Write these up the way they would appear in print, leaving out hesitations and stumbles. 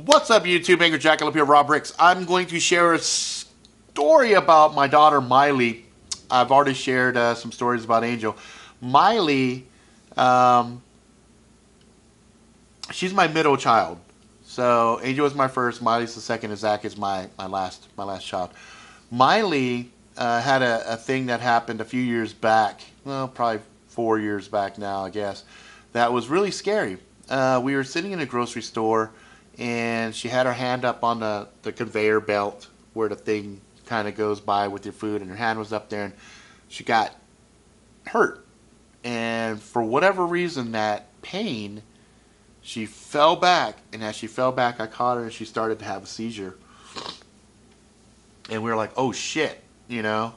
What's up, YouTube? Angry Jackal up here, Rob Ricks. I'm going to share a story about my daughter, Maile. I've already shared some stories about Angel. Maile, um, she's my middle child. So Angel is my first, Miley's the second, and Zach is my last child. Maile had a thing that happened a few years back, well, probably 4 years back now, I guess, that was really scary. We were sitting in a grocery store, and she had her hand up on the conveyor belt where the thing kind of goes by with your food, and her hand was up there, and she got hurt. And for whatever reason, that pain, she fell back, and as she fell back, I caught her, and she started to have a seizure. And we were like, oh shit, you know?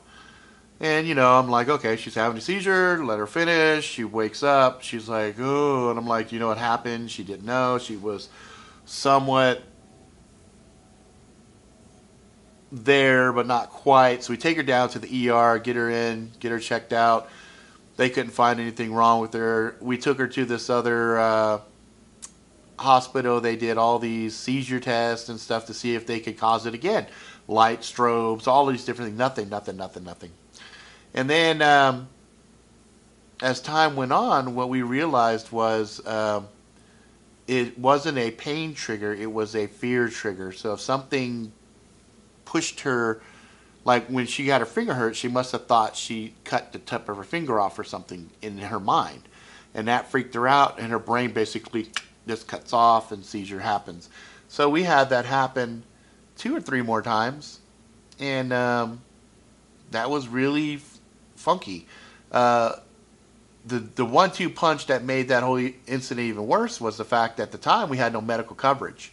And, I'm like, okay, she's having a seizure, let her finish. She wakes up, she's like, oh, and I'm like, you know what happened? She didn't know. She was somewhat there, but not quite. So we take her down to the ER, get her in, get her checked out. They couldn't find anything wrong with her. We took her to this other hospital. They did all these seizure tests and stuff to see if they could cause it again. Light, strobes, all these different things. Nothing. And then as time went on, what we realized was it wasn't a pain trigger, it was a fear trigger. So if something pushed her, like when she got her finger hurt, she must have thought she cut the tip of her finger off or something in her mind. And that freaked her out, and her brain basically just cuts off and seizure happens. So we had that happen 2 or 3 more times, and that was really funky. The 1-2 punch that made that whole incident even worse was the fact that at the time we had no medical coverage.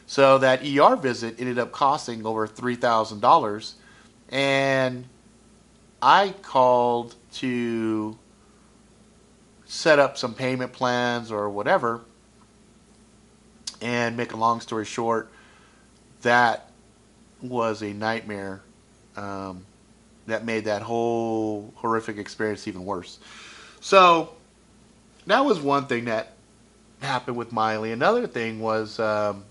So that ER visit ended up costing over $3,000, and I called to set up some payment plans or whatever, and make a long story short, that was a nightmare that made that whole horrific experience even worse. So that was one thing that happened with Maile. Another thing was Maile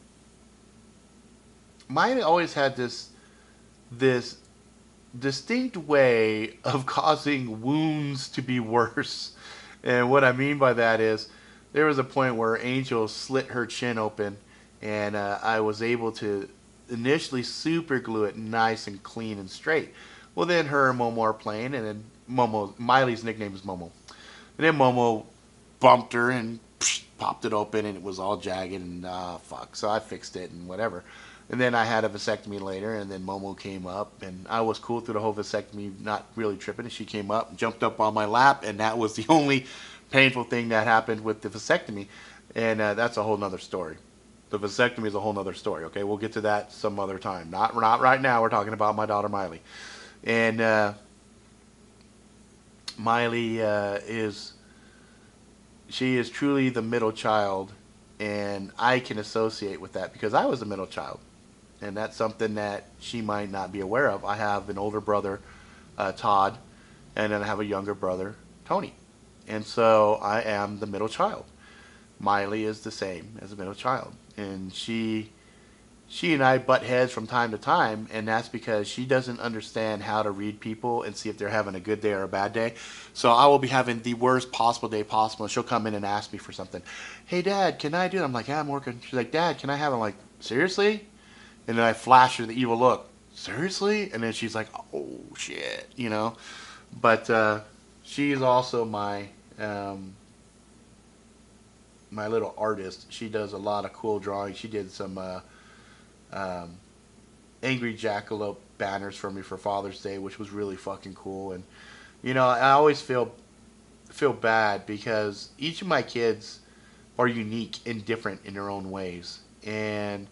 always had this distinct way of causing wounds to be worse. And what I mean by that is there was a point where Angel slit her chin open, and I was able to initially super glue it nice and clean and straight. Well, then her and Momo are playing, and then Miley's nickname is Momo. And then Momo bumped her and popped it open, and it was all jagged, and fuck. So I fixed it and whatever. And then I had a vasectomy later, and then Momo came up, and I was cool through the whole vasectomy, not really tripping. And she came up, jumped up on my lap, and that was the only painful thing that happened with the vasectomy. And that's a whole nother story. The vasectomy is a whole nother story, okay? We'll get to that some other time. Not right now. We're talking about my daughter, Maile. And Maile is truly the middle child, and I can associate with that because I was a middle child. And that's something that she might not be aware of. I have an older brother, Todd, and then I have a younger brother, Tony. And so I am the middle child. Maile is the same as a middle child. And she and I butt heads from time to time, and that's because she doesn't understand how to read people and see if they're having a good day or a bad day. So I will be having the worst possible day possible, and she'll come in and ask me for something. Hey, Dad, can I do it? I'm like, yeah, I'm working. She's like, Dad, can I have it? I'm like, seriously? And then I flash her the evil look. Seriously? And then she's like, oh, shit, But she's also my my little artist. She does a lot of cool drawing. She did some Angry Jackalope banners for me for Father's Day, which was really fucking cool. And I always feel bad because each of my kids are unique and different in their own ways. And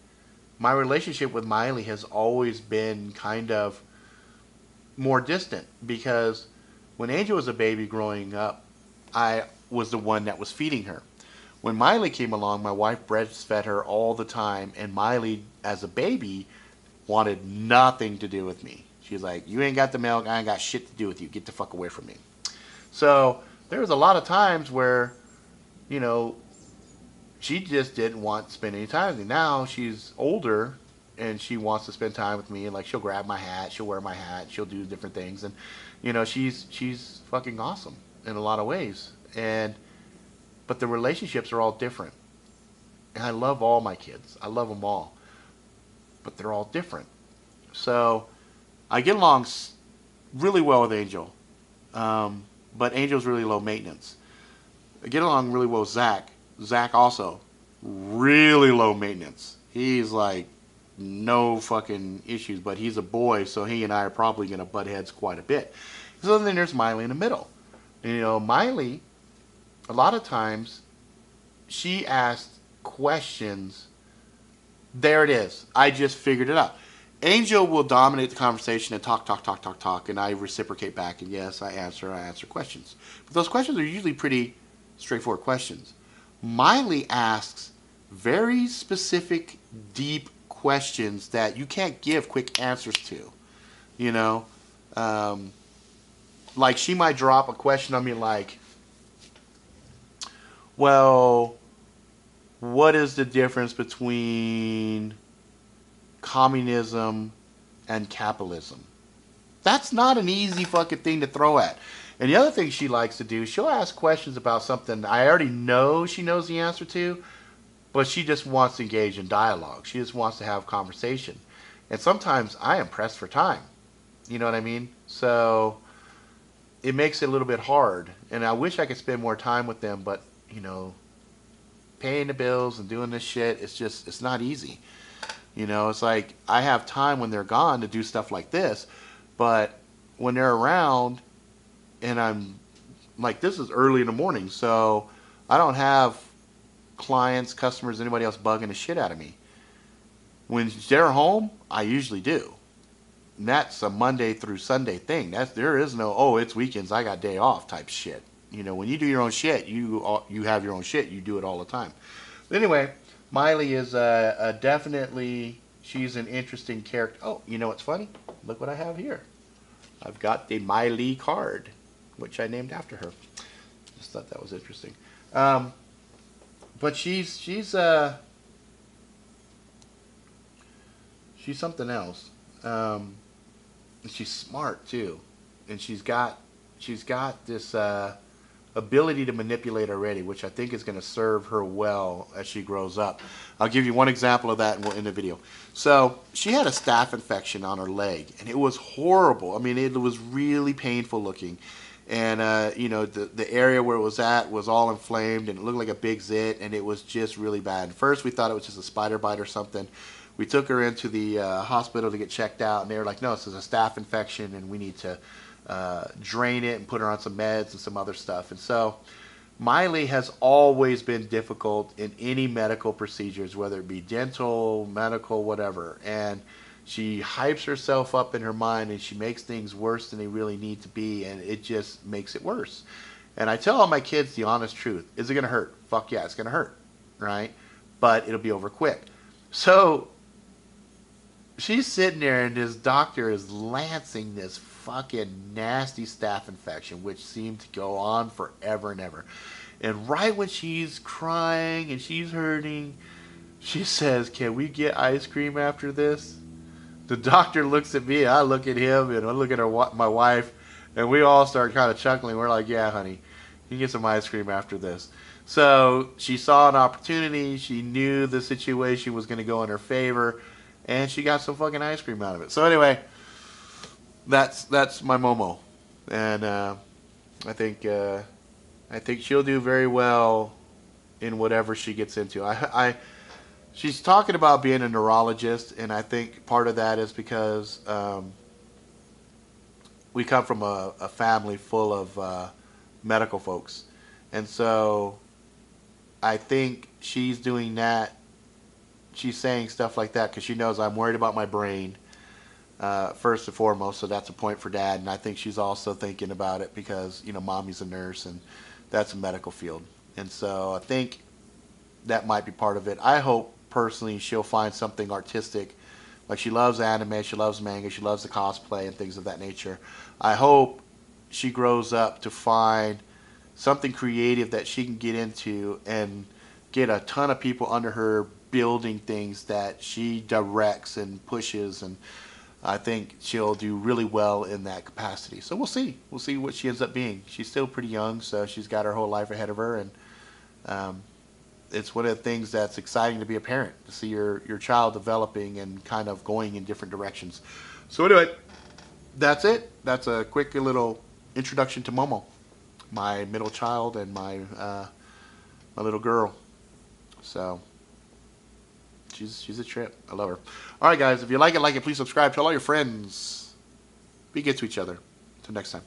my relationship with Maile has always been kind of more distant because when Angel was a baby growing up, I was the one that was feeding her. When Maile came along, my wife breastfed her all the time, and Maile, as a baby, wanted nothing to do with me. She's like, you ain't got the milk, I ain't got shit to do with you. Get the fuck away from me. So there was a lot of times where, she just didn't want to spend any time with me. Now she's older and she wants to spend time with me, and like she'll grab my hat, she'll wear my hat, she'll do different things, and she's fucking awesome in a lot of ways. And but the relationships are all different. And I love all my kids. I love them all. But they're all different. So I get along really well with Angel. But Angel's really low maintenance. I get along really well with Zach. Zach also really low maintenance. He's like no fucking issues, but he's a boy, so he and I are probably going to butt heads quite a bit. So then there's Maile in the middle. And, Maile, a lot of times, she asked questions. There it is. I just figured it out. Angel will dominate the conversation and talk, and I reciprocate back. And yes, I answer questions. But those questions are usually pretty straightforward questions. Maile asks very specific, deep questions that you can't give quick answers to. Like she might drop a question on me like, well, what is the difference between communism and capitalism? That's not an easy fucking thing to throw at. And the other thing she likes to do, she'll ask questions about something I already know she knows the answer to, but she just wants to engage in dialogue. She just wants to have conversation. And sometimes I am pressed for time. You know what I mean? So it makes it a little bit hard. And I wish I could spend more time with them, but, paying the bills and doing this shit, it's not easy. It's like I have time when they're gone to do stuff like this, but when they're around and I'm like, this is early in the morning, so I don't have clients, customers, anybody else bugging the shit out of me. When they're home, I usually do. And that's a Monday through Sunday thing. There is no, oh, it's weekends, I got day off type shit. When you do your own shit, you have your own shit. You do it all the time. But anyway, Maile is definitely, she's an interesting character. Oh, you know what's funny? Look what I have here. I've got the Maile card, which I named after her. Just thought that was interesting. But she's something else. She's smart too, and she's got this ability to manipulate already, which I think is going to serve her well as she grows up. I'll give you one example of that in the video. So she had a staph infection on her leg, and it was horrible. I mean, it was really painful looking. And, the area where it was at was all inflamed, and it looked like a big zit, and it was just really bad. First, we thought it was just a spider bite or something. We took her into the hospital to get checked out, and they were like, no, this is a staph infection, and we need to drain it and put her on some meds and some other stuff. And so Maile has always been difficult in any medical procedures, whether it be dental, medical, whatever. And she hypes herself up in her mind, and she makes things worse than they really need to be, and it just makes it worse. And I tell all my kids the honest truth. Is it going to hurt? Fuck yeah, it's going to hurt, right? But it'll be over quick. So she's sitting there, and this doctor is lancing this fucking nasty staph infection, which seemed to go on forever and ever. And right when she's crying and she's hurting, she says, can we get ice cream after this? The doctor looks at me, I look at him, and I look at my wife, and we all start kind of chuckling. We're like, yeah, honey, you can get some ice cream after this. So she saw an opportunity. She knew the situation was going to go in her favor, and she got some fucking ice cream out of it. So anyway, that's my Momo, and I think she'll do very well in whatever she gets into. She's talking about being a neurologist, and I think part of that is because we come from a family full of medical folks, and so I think she's doing that. She's saying stuff like that because she knows I'm worried about my brain, first and foremost, so that's a point for Dad. And I think she's also thinking about it because, Mommy's a nurse, and that's a medical field. And so I think that might be part of it. I hope, personally, she'll find something artistic. Like, she loves anime, she loves manga, she loves the cosplay and things of that nature. I hope she grows up to find something creative that she can get into and get a ton of people under her building things that she directs and pushes, and I think she'll do really well in that capacity. So we'll see. We'll see what she ends up being. She's still pretty young, so she's got her whole life ahead of her, and um, it's one of the things that's exciting to be a parent, to see your child developing and kind of going in different directions. So anyway, that's it. That's a quick little introduction to Momo, my middle child and my little girl. So she's a trip. I love her. All right, guys. If you like it, please subscribe. Tell all your friends. Be good to each other. Until next time.